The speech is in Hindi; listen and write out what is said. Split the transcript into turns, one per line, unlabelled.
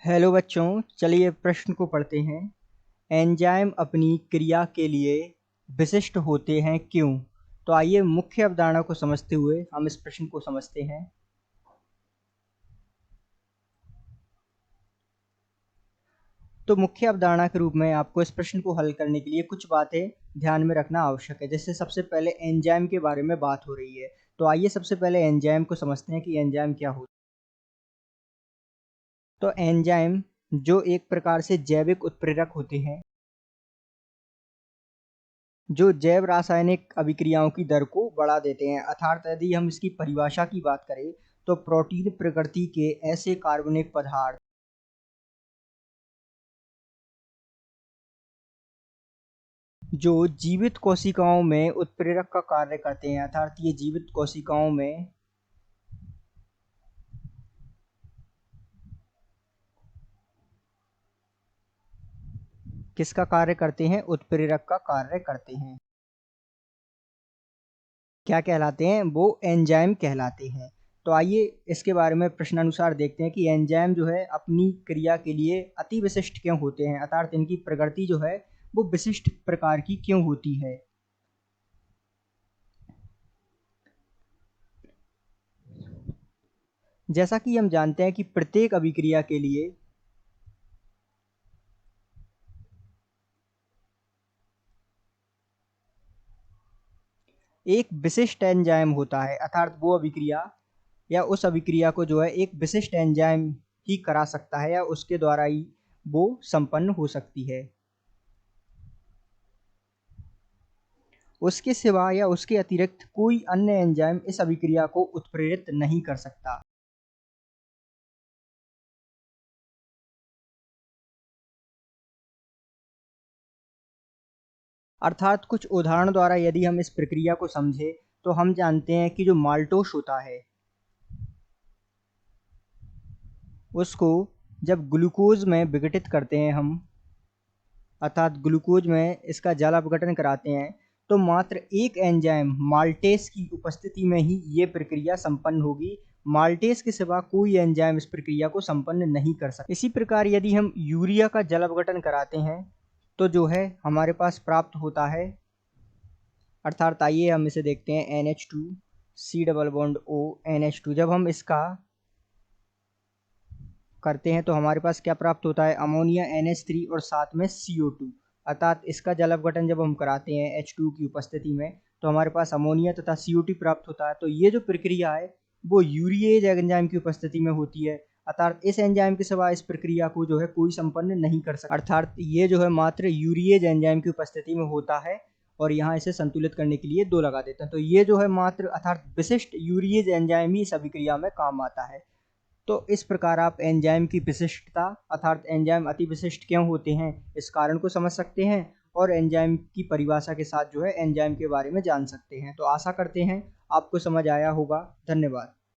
हेलो बच्चों, चलिए प्रश्न को पढ़ते हैं। एंजाइम अपनी क्रिया के लिए विशिष्ट होते हैं क्यों? तो आइए मुख्य अवधारणा को समझते हुए हम इस प्रश्न को समझते हैं। तो मुख्य अवधारणा के रूप में आपको इस प्रश्न को हल करने के लिए कुछ बातें ध्यान में रखना आवश्यक है। जैसे सबसे पहले एंजाइम के बारे में बात हो रही है, तो आइए सबसे पहले एंजाइम को समझते हैं कि एंजाइम क्या होता है। तो एंजाइम जो एक प्रकार से जैविक उत्प्रेरक होते हैं, जो जैव रासायनिक अभिक्रियाओं की दर को बढ़ा देते हैं। अर्थात यदि हम इसकी परिभाषा की बात करें तो प्रोटीन प्रकृति के ऐसे कार्बनिक पदार्थ जो जीवित कोशिकाओं में उत्प्रेरक का कार्य करते हैं। अर्थात ये जीवित कोशिकाओं में किसका कार्य करते हैं? उत्प्रेरक का कार्य करते हैं। क्या कहलाते हैं? वो एंजाइम कहलाते हैं। तो आइए इसके बारे में प्रश्नानुसार देखते हैं कि एंजाइम जो है अपनी क्रिया के लिए अति विशिष्ट क्यों होते हैं। अर्थात इनकी प्रकृति जो है वो विशिष्ट प्रकार की क्यों होती है। जैसा कि हम जानते हैं कि प्रत्येक अभिक्रिया के लिए एक विशिष्ट एंजाइम होता है। अर्थात वो अभिक्रिया या उस अभिक्रिया को जो है एक विशिष्ट एंजाइम ही करा सकता है या उसके द्वारा ही वो संपन्न हो सकती है। उसके सिवा या उसके अतिरिक्त कोई अन्य एंजाइम इस अभिक्रिया को उत्प्रेरित नहीं कर सकता। अर्थात कुछ उदाहरण द्वारा यदि हम इस प्रक्रिया को समझें तो हम जानते हैं कि जो माल्टोस होता है उसको जब ग्लूकोज में विघटित करते हैं हम, अर्थात ग्लूकोज में इसका जल अपघटन कराते हैं, तो मात्र एक एंजाइम माल्टेस की उपस्थिति में ही ये प्रक्रिया संपन्न होगी। माल्टेस के सिवा कोई एंजाइम इस प्रक्रिया को संपन्न नहीं कर सकता। इसी प्रकार यदि हम यूरिया का जल अपघटन कराते हैं तो जो है हमारे पास प्राप्त होता है, अर्थात आइए हम इसे देखते हैं NH2 C double bond O NH2। जब हम इसका करते हैं तो हमारे पास क्या प्राप्त होता है? अमोनिया NH3 और साथ में CO2। अर्थात इसका जल अपघटन जब हम कराते हैं H2 की उपस्थिति में तो हमारे पास अमोनिया तथा CO2 प्राप्त होता है। तो ये जो प्रक्रिया है वो यूरिएज एंजाइम की उपस्थिति में होती है। अर्थात इस एंजाइम के सिवा इस प्रक्रिया को जो है कोई संपन्न नहीं कर सकता। अर्थात ये जो है मात्र यूरिएज एंजाइम की उपस्थिति में होता है और यहाँ इसे संतुलित करने के लिए 2 लगा देते हैं। तो ये जो है मात्र अर्थात विशिष्ट यूरिएज एंजाइम ही इस अभिक्रिया में काम आता है। तो इस प्रकार आप एंजाइम की विशिष्टता अर्थात एंजाइम अति विशिष्ट क्यों होते हैं इस कारण को समझ सकते हैं और एंजाइम की परिभाषा के साथ जो है एंजाइम के बारे में जान सकते हैं। तो आशा करते हैं आपको समझ आया होगा। धन्यवाद।